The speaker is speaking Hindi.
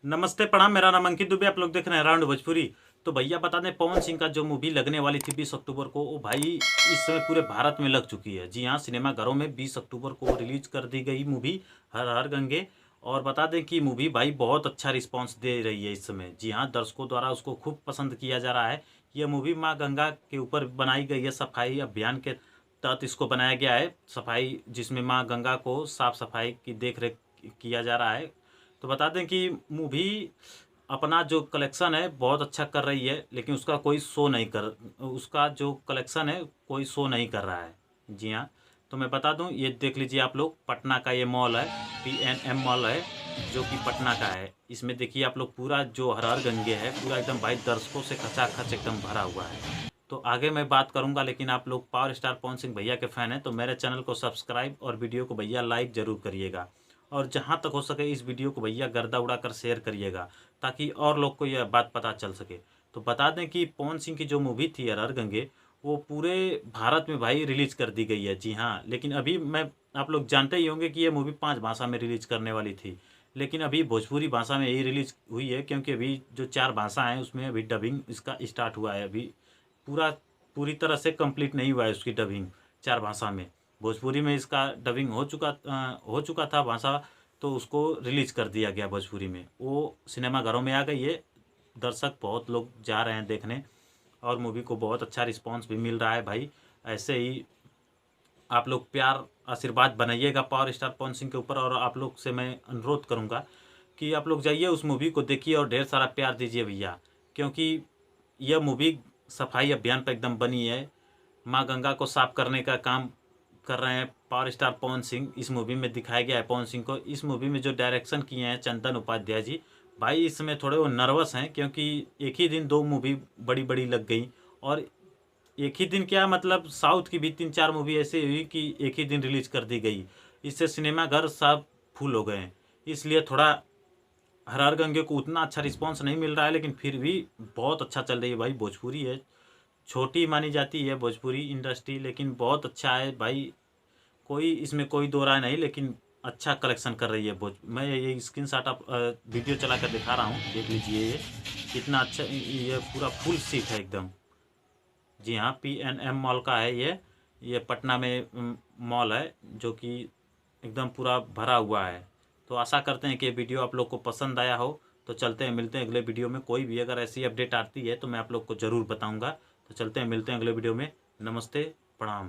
नमस्ते प्रणाम, मेरा नाम अंकित दुबे, आप लोग देख रहे हैं राउंड भोजपुरी। तो भैया बता दें, पवन सिंह का जो मूवी लगने वाली थी 20 अक्टूबर को, वो भाई इस समय पूरे भारत में लग चुकी है। जी हाँ, सिनेमाघरों में 20 अक्टूबर को रिलीज कर दी गई मूवी हर हर गंगे। और बता दें कि मूवी भाई बहुत अच्छा रिस्पांस दे रही है इस समय। जी हाँ, दर्शकों द्वारा उसको खूब पसंद किया जा रहा है। यह मूवी माँ गंगा के ऊपर बनाई गई है। सफाई अभियान के तहत इसको बनाया गया है। सफाई जिसमें माँ गंगा को साफ सफाई की देख रेख किया जा रहा है। तो बता दें कि मूवी अपना जो कलेक्शन है बहुत अच्छा कर रही है, लेकिन उसका जो कलेक्शन है कोई शो नहीं कर रहा है। जी हाँ, तो मैं बता दूं, ये देख लीजिए आप लोग, पटना का ये मॉल है, PNM मॉल है, जो कि पटना का है। इसमें देखिए आप लोग, पूरा जो हर हर गंगे है पूरा एकदम भाई दर्शकों से खचाखच एकदम भरा हुआ है। तो आगे मैं बात करूंगा, लेकिन आप लोग पावर स्टार पवन सिंह भैया के फैन हैं तो मेरे चैनल को सब्सक्राइब और वीडियो को भैया लाइक ज़रूर करिएगा। और जहाँ तक हो सके इस वीडियो को भैया गर्दा उड़ा कर शेयर करिएगा, ताकि और लोग को यह बात पता चल सके। तो बता दें कि पवन सिंह की जो मूवी थी हर हर गंगे, वो पूरे भारत में भाई रिलीज कर दी गई है। जी हाँ, लेकिन अभी मैं, आप लोग जानते ही होंगे कि ये मूवी 5 भाषा में रिलीज करने वाली थी, लेकिन अभी भोजपुरी भाषा में यही रिलीज हुई है, क्योंकि अभी जो 4 भाषा हैं उसमें अभी डबिंग इसका स्टार्ट हुआ है। अभी पूरा पूरी तरह से कंप्लीट नहीं हुआ है उसकी डबिंग 4 भाषा में। भोजपुरी में इसका डबिंग हो चुका था भाषा, तो उसको रिलीज कर दिया गया भोजपुरी में। वो सिनेमाघरों में आ गई है। दर्शक बहुत लोग जा रहे हैं देखने, और मूवी को बहुत अच्छा रिस्पांस भी मिल रहा है भाई। ऐसे ही आप लोग प्यार आशीर्वाद बनाइएगा पावर स्टार पवन सिंह के ऊपर। और आप लोग से मैं अनुरोध करूंगा कि आप लोग जाइए उस मूवी को देखिए और ढेर सारा प्यार दीजिए भैया, क्योंकि यह मूवी सफाई अभियान पर एकदम बनी है। माँ गंगा को साफ करने का काम कर रहे हैं पावर स्टार पवन सिंह। इस मूवी में दिखाया गया है पवन सिंह को। इस मूवी में जो डायरेक्शन किए हैं चंदन उपाध्याय जी, भाई इस समय थोड़े वो नर्वस हैं, क्योंकि एक ही दिन 2 मूवी बड़ी बड़ी लग गई। और एक ही दिन क्या, मतलब साउथ की भी 3-4 मूवी ऐसी हुई कि एक ही दिन रिलीज कर दी गई। इससे सिनेमाघर सब फुल हो गए हैं। इसलिए थोड़ा हर हर गंगे को उतना अच्छा रिस्पांस नहीं मिल रहा है, लेकिन फिर भी बहुत अच्छा चल रही है भाई। भोजपुरी है, छोटी मानी जाती है भोजपुरी इंडस्ट्री, लेकिन बहुत अच्छा है भाई। कोई इसमें कोई दो राय नहीं, लेकिन अच्छा कलेक्शन कर रही है भोज। मैं ये स्क्रीन शॉट आप वीडियो चला कर दिखा रहा हूँ, देख लीजिए ये कितना अच्छा। ये पूरा फुल सीट है एकदम। जी हाँ, PNM मॉल का है ये पटना में मॉल है, जो कि एकदम पूरा भरा हुआ है। तो आशा करते हैं कि ये वीडियो आप लोग को पसंद आया हो। तो चलते हैं, मिलते हैं अगले वीडियो में। कोई भी अगर ऐसी अपडेट आती है तो मैं आप लोग को ज़रूर बताऊंगा। तो चलते हैं, मिलते हैं अगले वीडियो में। नमस्ते, प्रणाम।